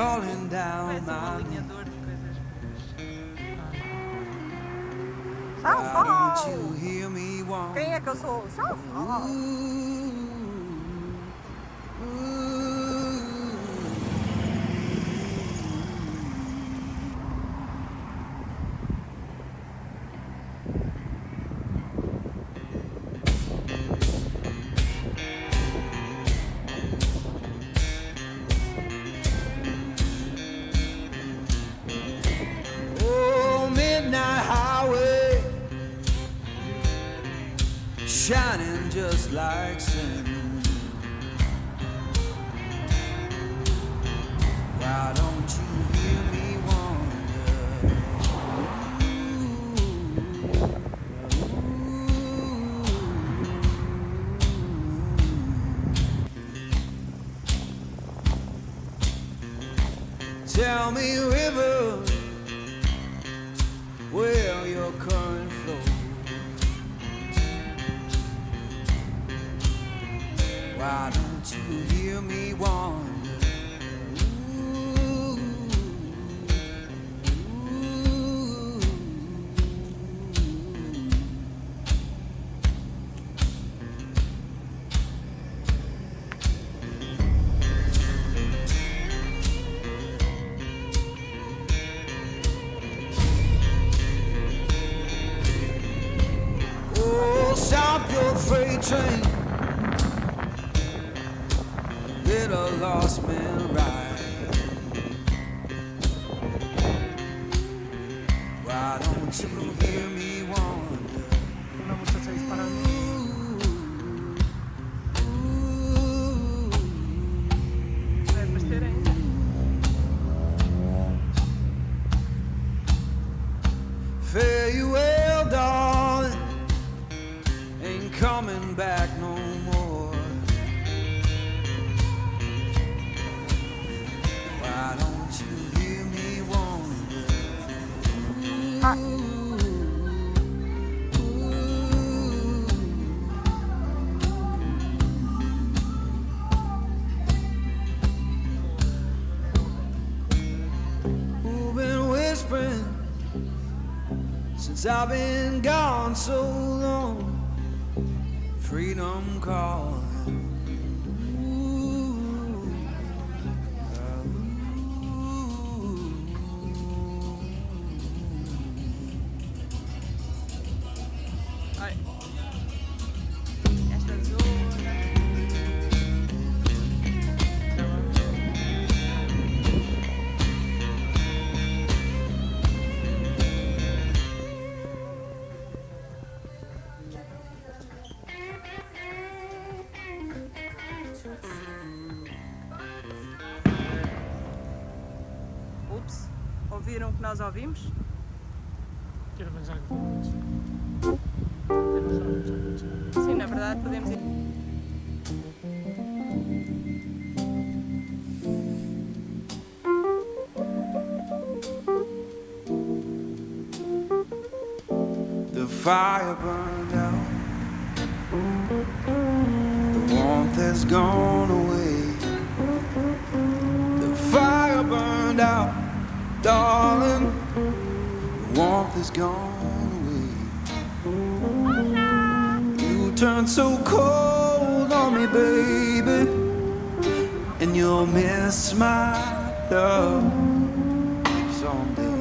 calling down Parece um my alinhador de coisas. Why don't you hear me want? Quem é que eu sou? Oh, midnight highway, shining just like sin. Why don't you hear me wonder? Tell me, river, where your current flows. Why don't you hear me wonder? Oh, stop your freight train, let a lost man ride. Why don't you hear me wonder? Una muchacha disparando. Vai aparecer ainda. Fare you well, darling, ain't coming back no more. Why don't you hear me wonder? Who been whispering since I've been gone so long? Freedom calling. Ai. Esta zona. Ups, ouviram o que nós ouvimos? Quiero pensar que fue mucho. Sim, na verdade podemos ir. The fire burned out, the warmth has gone away. The fire burned out, darling, the warmth has gone away. You turned so cold on me, baby, and you'll miss my love someday.